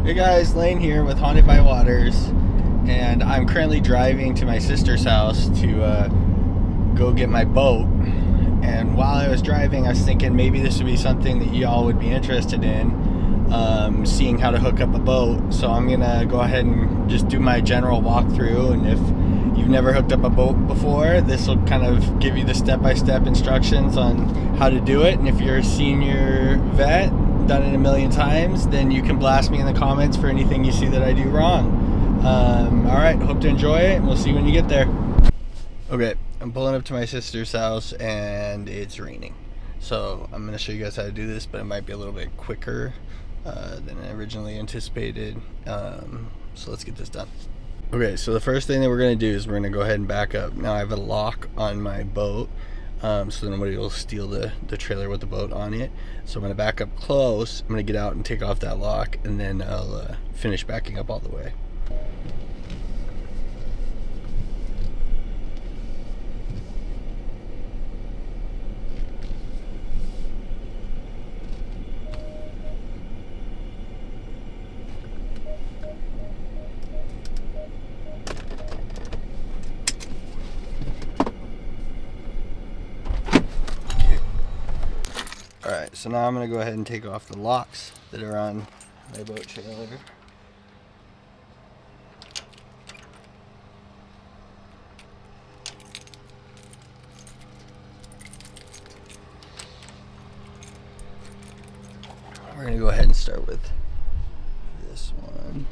Hey guys, Lane here with Haunted by Waters, and I'm currently driving to my sister's house to go get my boat. And while I was driving, I was thinking maybe this would be something that y'all would be interested in, seeing how to hook up a boat. So I'm gonna go ahead and just do my general walkthrough, and if you've never hooked up a boat before, this will kind of give you the step-by-step instructions on how to do it. And if you're a senior vet, done it a million times, then you can blast me in the comments for anything you see that I do wrong. Alright, hope to enjoy it, and we'll see you when you get there. Okay, I'm pulling up to my sister's house and it's raining. So I'm going to show you guys how to do this, but it might be a little bit quicker than I originally anticipated. So let's get this done. Okay, so the first thing that we're going to do is we're going to go ahead and back up. Now I have a lock on my boat, so nobody will steal the trailer with the boat on it. So I'm going to back up close, I'm going to get out and take off that lock, and then I'll finish backing up all the way. Alright, so now I'm going to go ahead and take off the locks that are on my boat trailer. We're going to go ahead and start with this one.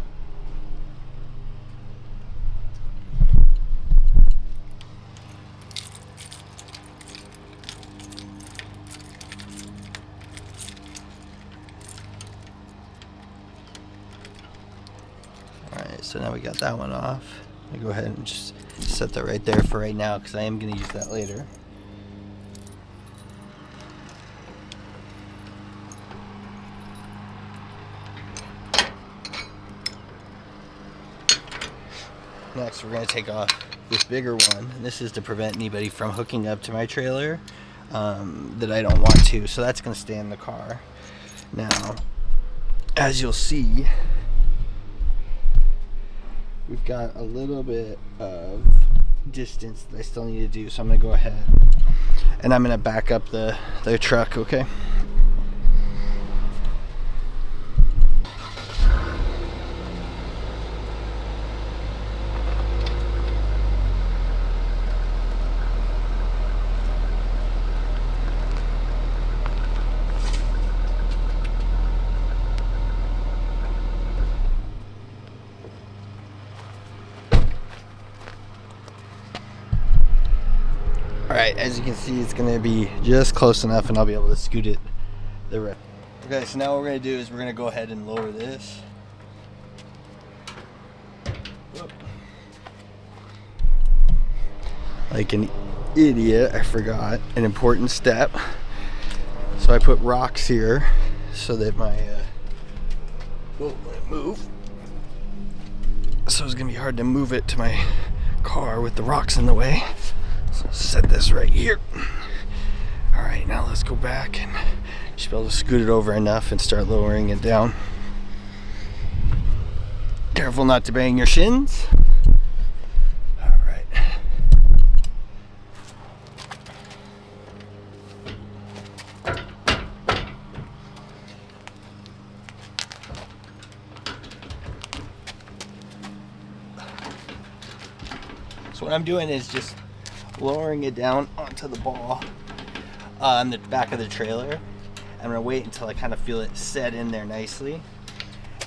Alright, so now we got that one off. I'm going to go ahead and just set that right there for right now, because I am going to use that later. Next, we're going to take off this bigger one, and this is to prevent anybody from hooking up to my trailer that I don't want to. So that's going to stay in the car. Now, as you'll see, we've got a little bit of distance that I still need to do. So I'm going to go ahead and I'm going to back up the truck, okay? Alright, as you can see, it's going to be just close enough and I'll be able to scoot it the rest. Okay, so now what we're going to do is we're going to go ahead and lower this. Whoop. Like an idiot, I forgot an important step. So I put rocks here so that my boat won't move. So it's going to be hard to move it to my car with the rocks in the way. So set this right here. Alright, now let's go back and just be able to scoot it over enough and start lowering it down. Careful not to bang your shins. Alright. So what I'm doing is just lowering it down onto the ball on the back of the trailer. I'm going to wait until I kind of feel it set in there nicely,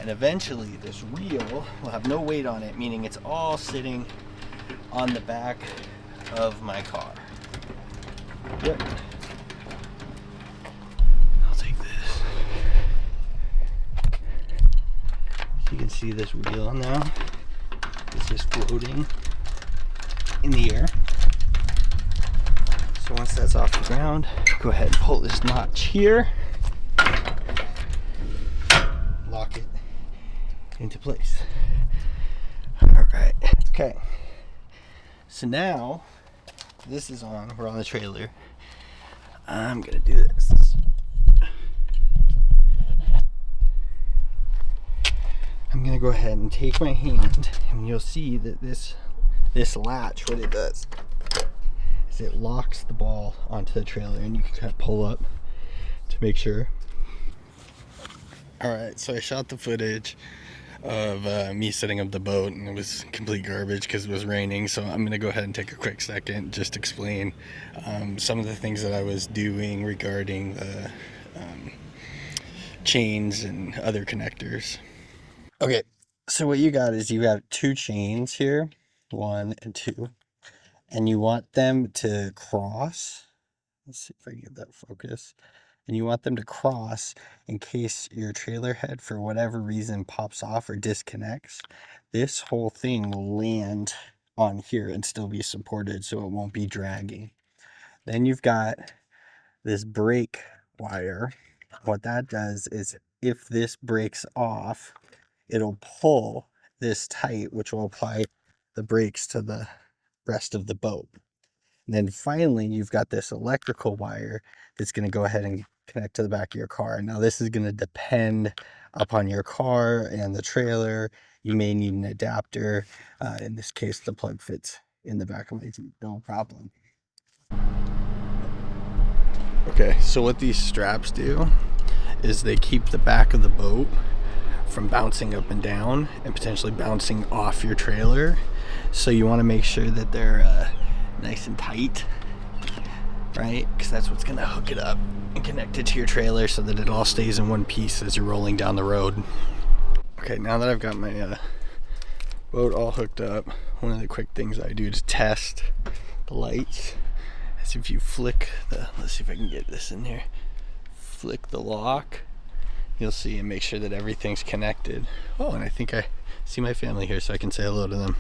and eventually this wheel will have no weight on it, meaning it's all sitting on the back of my car. Yep. I'll take this. So you can see this wheel now is just floating in the air. So once that's off the ground, go ahead and pull this notch here, lock it into place. Alright, okay. So now this is on, we're on the trailer. I'm gonna do this. I'm gonna go ahead and take my hand, and you'll see that this latch, what it does is it locks the ball onto the trailer, and you can kind of pull up to make sure. All right, so I shot the footage of me setting up the boat, and it was complete garbage because it was raining. So I'm gonna go ahead and take a quick second, just explain some of the things that I was doing regarding the chains and other connectors. Okay, so what you got is you have two chains here, 1 and 2, and you want them to cross. Let's see if I can get that focus. And you want them to cross in case your trailer head, for whatever reason, pops off or disconnects. This whole thing will land on here and still be supported, so it won't be dragging. Then you've got this brake wire. What that does is if this breaks off, it'll pull this tight, which will apply the brakes to the rest of the boat. And then finally, you've got this electrical wire that's going to go ahead and connect to the back of your car. Now, this is going to depend upon your car and the trailer. You may need an adapter. In this case, the plug fits in the back of my Jeep, no problem. Okay, so what these straps do is they keep the back of the boat from bouncing up and down and potentially bouncing off your trailer. So you want to make sure that they're nice and tight, right? Because that's what's going to hook it up and connect it to your trailer so that it all stays in one piece as you're rolling down the road. Okay, now that I've got my boat all hooked up, one of the quick things I do to test the lights is if you flick the, let's see if I can get this in here, flick the lock, you'll see, and make sure that everything's connected. Oh, and I think I see my family here, so I can say hello to them.